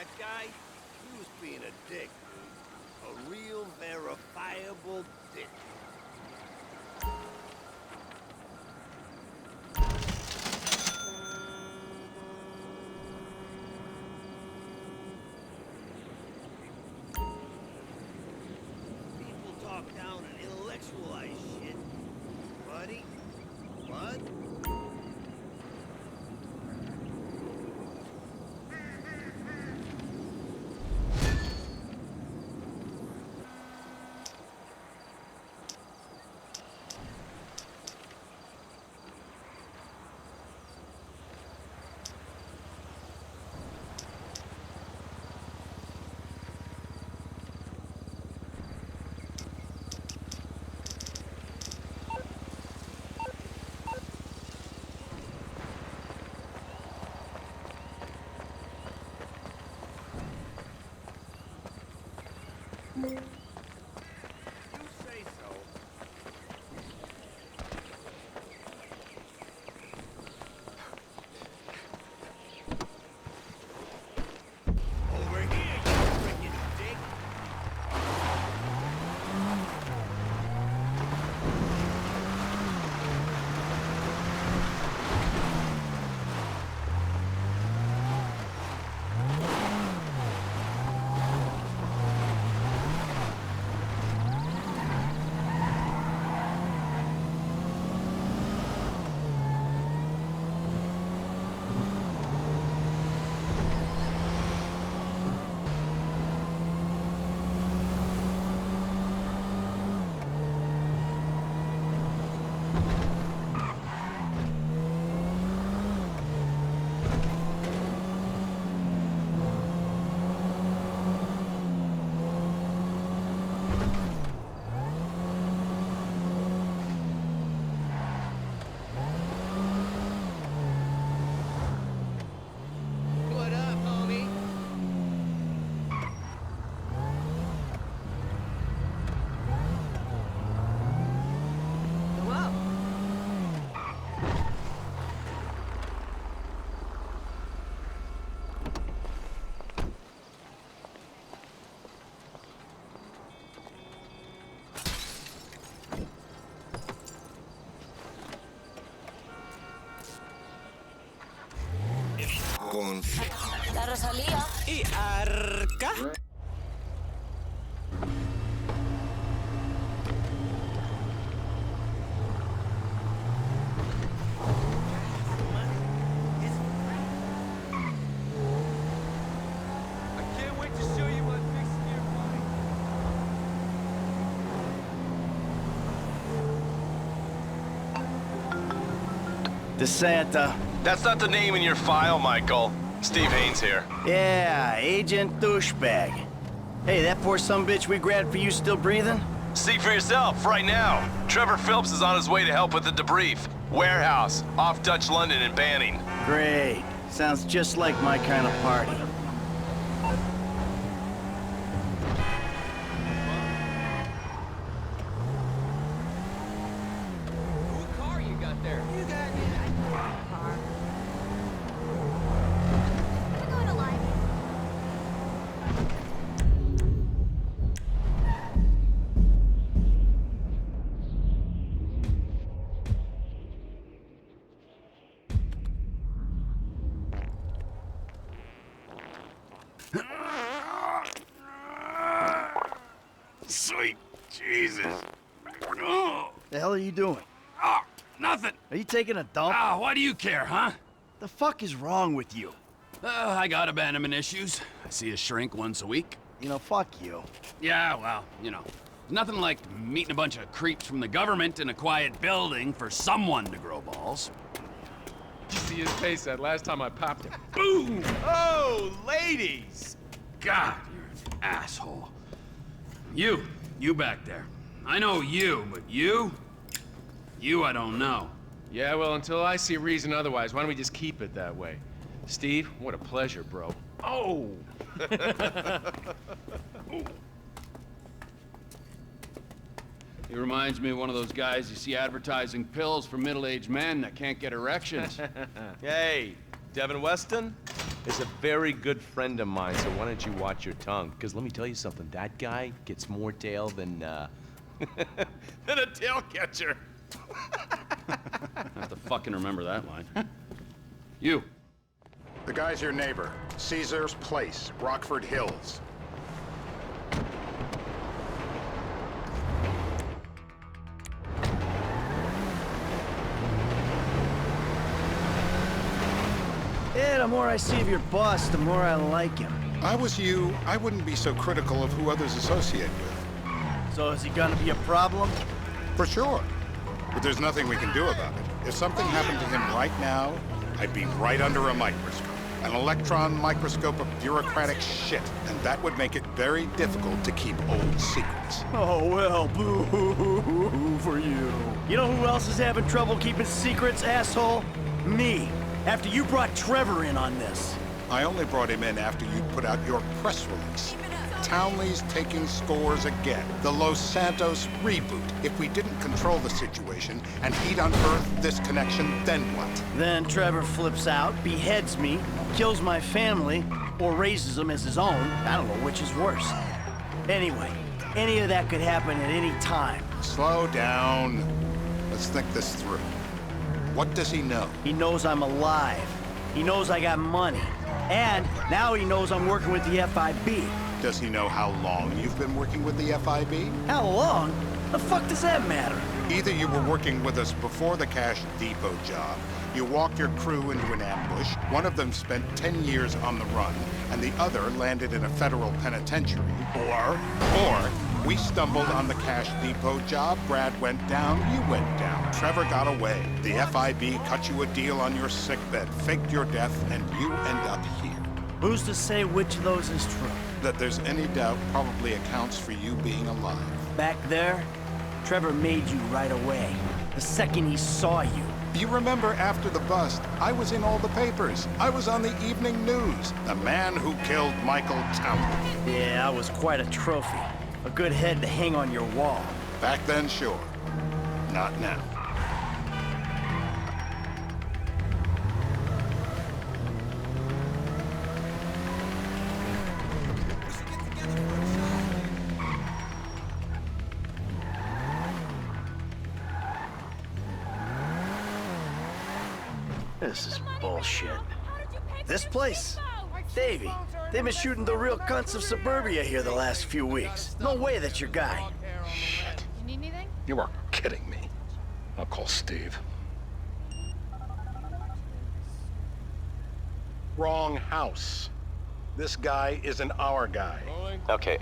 That guy, he was being a dick, dude. A real, verifiable dick. People talk down and intellectualize shit. Buddy? Bud? You say so. Over here, you freaking dick. What up, homie? Hello. La Rosalía. ¿Y Arca? I can't wait to show you what fixing your mind. DeSanta. That's not the name in your file, Michael. Steve Haynes here. Yeah, Agent Douchebag. Hey, that poor sumbitch we grabbed for you still breathing? See for yourself, right now. Trevor Phillips is on his way to help with the debrief. Warehouse, off Dutch London and Banning. Great. Sounds just like my kind of party. Cool car you got there. You got a car. We're going to live. Sweet Jesus. Oh, The hell are you doing? nothing. Are you taking a dump? Why do you care, huh? The fuck is wrong with you? I got abandonment issues. I see a shrink once a week. You know, fuck you. Yeah, well, nothing like meeting a bunch of creeps from the government in a quiet building for someone to grow balls. You see his face that last time I popped him. Boom! Oh, ladies! God, you're an asshole. You back there. I know you, but you I don't know. Yeah, well, until I see reason otherwise, why don't we just keep it that way? Steve, what a pleasure, bro. Oh! He reminds me of one of those guys you see advertising pills for middle-aged men that can't get erections. Hey, Devin Weston? is a very good friend of mine, so why don't you watch your tongue? Because let me tell you something, that guy gets more tail than, than a tail catcher. I have to fucking remember that line. You. The guy's your neighbor. Caesar's Place, Rockford Hills. Yeah, the more I see of your boss, the more I like him. I was you, I wouldn't be so critical of who others associate with. So is he gonna be a problem? For sure. But there's nothing we can do about it. If something happened to him right now, I'd be right under a microscope. An electron microscope of bureaucratic shit. And that would make it very difficult to keep old secrets. Oh, well, boo for you. You know who else is having trouble keeping secrets, asshole? Me. After you brought Trevor in on this. I only brought him in after you put out your press release. Townley's taking scores again. The Los Santos reboot. If we didn't control the situation and he'd unearthed this connection, then what? Then Trevor flips out, beheads me, kills my family, or raises them as his own. I don't know which is worse. Anyway, any of that could happen at any time. Slow down. Let's think this through. What does he know? He knows I'm alive. He knows I got money. And now he knows I'm working with the FIB. Does he know how long you've been working with the FIB? How long? The fuck does that matter? Either you were working with us before the Cash Depot job, you walked your crew into an ambush, one of them spent 10 years on the run, and the other landed in a federal penitentiary, or we stumbled on the Cash Depot job, Brad went down, you went down. Trevor got away. The FIB cut you a deal on your sickbed, faked your death, and you end up here. Who's to say which of those is true? That there's any doubt probably accounts for you being alive. Back there, Trevor made you right away. The second he saw you. You remember after the bust, I was in all the papers. I was on the evening news. The man who killed Michael Townley. Yeah, I was quite a trophy. A good head to hang on your wall. Back then, sure. Not now. This is bullshit. This place? Davey, they've been shooting the real cunts of suburbia here the last few weeks. No way that's your guy. Shit. You need anything? You are kidding me. I'll call Steve. Wrong house. This guy isn't our guy. Okay.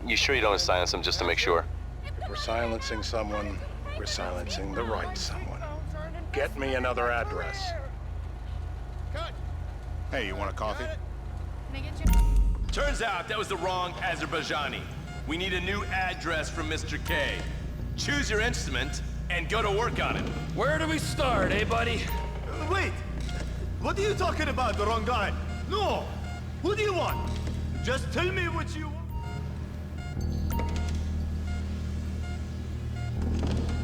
You sure you don't silence him just to make sure? If we're silencing someone, we're silencing the right someone. Get me another address. Hey, you want a coffee? Can I get you? Turns out that was the wrong Azerbaijani. We need a new address from Mr. K. Choose your instrument and go to work on it. Where do we start, eh, buddy? Wait! What are you talking about, the wrong guy? No! Who do you want? Just tell me what you want.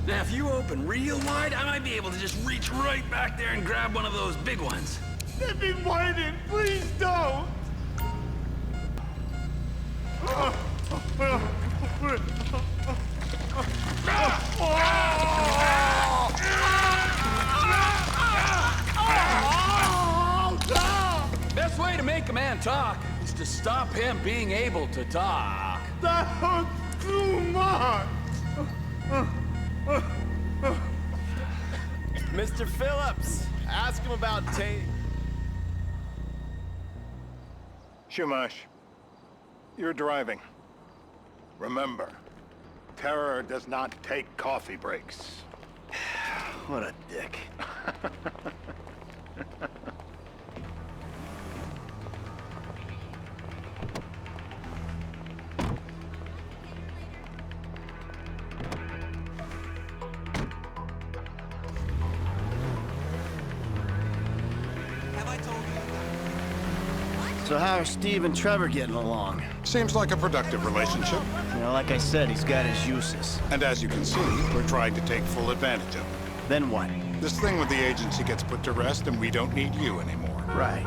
Now, if you open real wide, I might be able to just reach right back there and grab one of those big ones. Let me widen, please don't! Best way to make a man talk is to stop him being able to talk. That's too much! Mr. Phillips, ask him about Tate. Shumash, you're driving. Remember, terror does not take coffee breaks. What a dick. So how are Steve and Trevor getting along? Seems like a productive relationship. You know, like I said, he's got his uses. And as you can see, we're trying to take full advantage of it. Then what? This thing with the agency gets put to rest and we don't need you anymore. Right.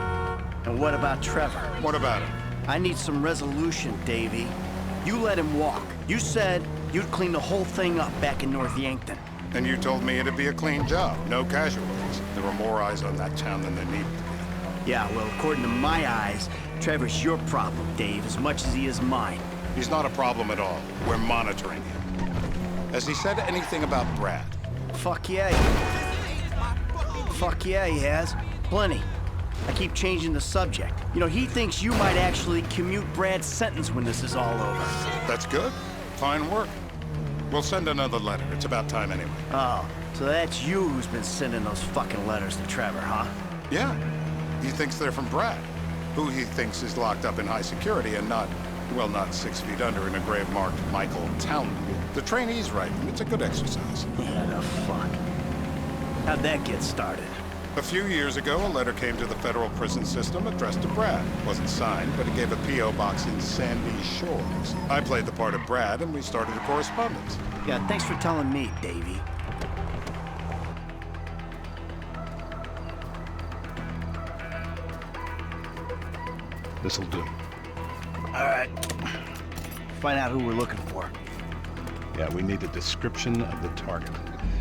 And what about Trevor? What about him? I need some resolution, Davy. You let him walk. You said you'd clean the whole thing up back in North Yankton. And you told me it'd be a clean job, no casualties. There were more eyes on that town than there needed to be. Yeah, well, according to my eyes, Trevor's your problem, Dave, as much as he is mine. He's not a problem at all. We're monitoring him. Has he said anything about Brad? Fuck yeah, Fuck yeah, he has. Plenty. I keep changing the subject. You know, he thinks you might actually commute Brad's sentence when this is all over. That's good. Fine work. We'll send another letter. It's about time anyway. Oh, so that's you who's been sending those fucking letters to Trevor, huh? Yeah. He thinks they're from Brad, who he thinks is locked up in high security and not, well, not 6 feet under in a grave marked Michael Townley. The trainee's right. It's a good exercise. Yeah, the fuck. How'd that get started? A few years ago, a letter came to the federal prison system addressed to Brad. Wasn't signed, but it gave a P.O. box in Sandy Shores. I played the part of Brad, and we started a correspondence. Yeah, thanks for telling me, Davey. This'll do. All right. Find out who we're looking for. Yeah, we need a description of the target.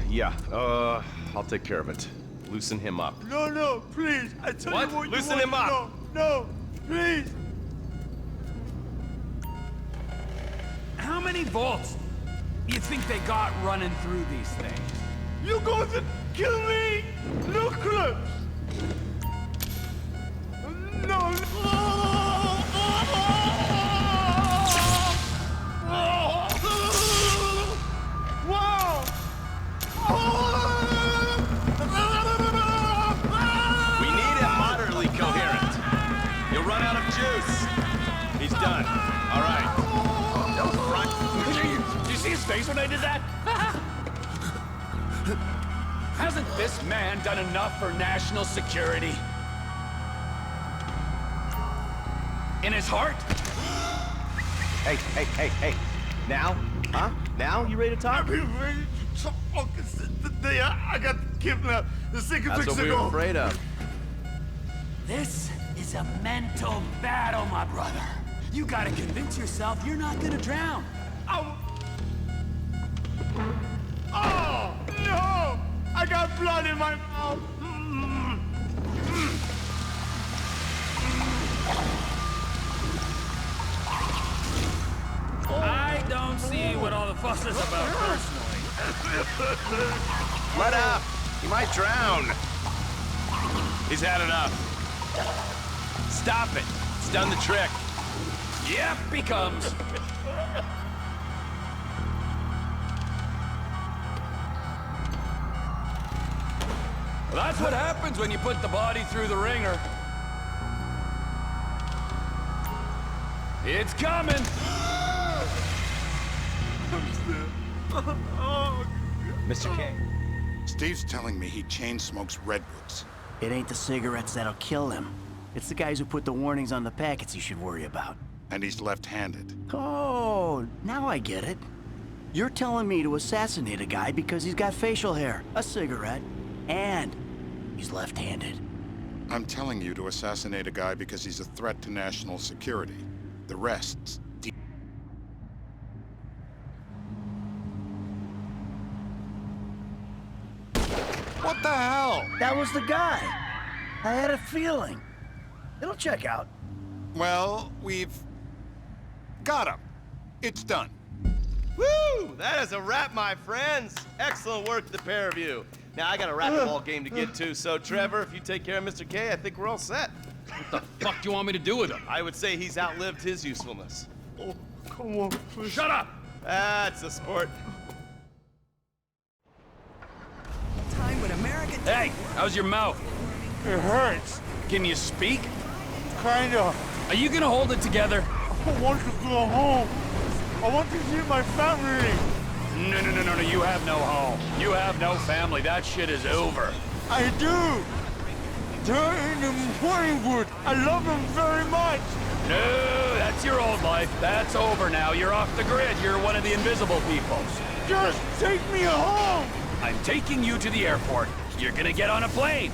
Yeah, I'll take care of it. Loosen him up. No, please. I tell What? you what Loosen you him want. up. No, please. How many volts do you think they got running through these things? You going to kill me? Look close. No. Wow. We need him moderately coherent. You'll run out of juice. He's done. All right. Don't front. Did you see his face when I did that? Hasn't this man done enough for national security? In his heart? Hey. Now? Huh? Now? You ready to talk? The day I got kidnapped, the second That's weeks what we ago. were afraid of. This is a mental battle, my brother. You gotta convince yourself you're not gonna drown. Oh, no! I got blood in my mouth. I don't see what all the fuss is about personally. Let up. He might drown. He's had enough. Stop it. It's done the trick. Yep, he comes. Well, that's what happens when you put the body through the ringer. It's coming. Mr. King. Steve's telling me he chain smokes redwoods. It ain't the cigarettes that'll kill him. It's the guys who put the warnings on the packets you should worry about. And he's left-handed. Oh, now I get it. You're telling me to assassinate a guy because he's got facial hair, a cigarette, and he's left-handed. I'm telling you to assassinate a guy because he's a threat to national security. The rest's deep. What the hell? That was the guy. I had a feeling. It'll check out. Well, we've got him. It's done. Woo! That is a wrap, my friends. Excellent work, the pair of you. Now, I got a racquetball game to get to, so Trevor, if you take care of Mr. K, I think we're all set. What the fuck do you want me to do with him? I would say he's outlived his usefulness. Oh, come on, please. Shut up! That's a sport. Time when America. Hey, how's your mouth? It hurts. Can you speak? Kinda. Are you gonna hold it together? I want to go home. I want to see my family. No, you have no home. You have no family. That shit is over. I do. They're in the Hollywood. I love them very much. No, that's your old life. That's over now. You're off the grid. You're one of the invisible people. Just take me home. I'm taking you to the airport. You're gonna get on a plane.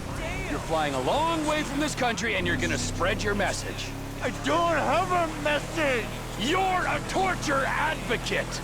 You're flying a long way from this country and you're gonna spread your message. I don't have a message. You're a torture advocate!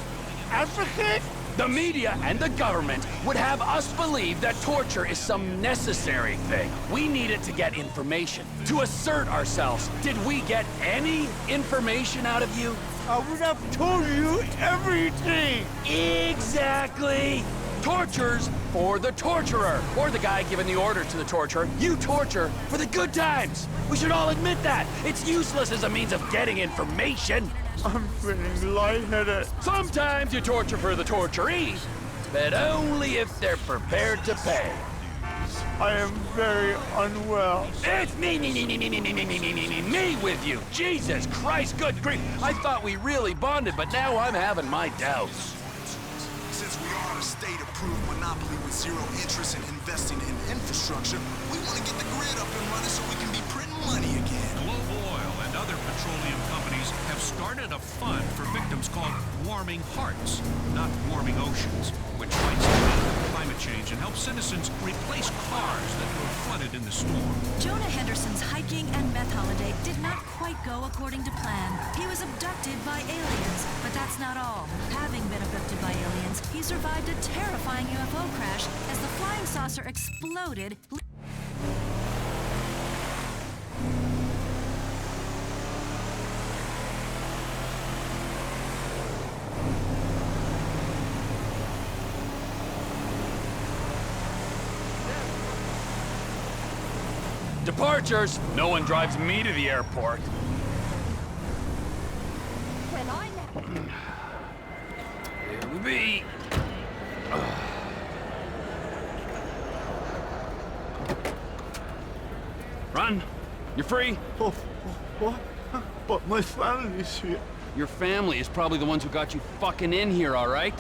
Advocate? The media and the government would have us believe that torture is some necessary thing. We need it to get information, to assert ourselves. Did we get any information out of you? I would have told you everything. Exactly! Torture's for the torturer, or the guy giving the order to the torturer. You torture for the good times. We should all admit that. It's useless as a means of getting information. I'm feeling lightheaded. Sometimes you torture for the torturee, but only if they're prepared to pay. I am very unwell. It's me with you. Jesus Christ, good grief. I thought we really bonded, but now I'm having my doubts. Since we are a state-approved monopoly with zero interest in investing in infrastructure, we want to get the grid up and running so we can be printing money again. Globe Oil and other petroleum companies have started a fund for victims called Warming Hearts, not Warming Oceans, which fights climate change and helps citizens replace cars that were flooded in the storm. Jonah Henderson's hiking and meth holiday did not quite go according to plan. He was abducted by aliens, but that's not all. Having been abducted by aliens, he survived a terrifying UFO crash as the flying saucer exploded. Departures! No one drives me to the airport. Here we be. Run! You're free! Oh, what? But my family's here. Your family is probably the ones who got you fucking in here, all right?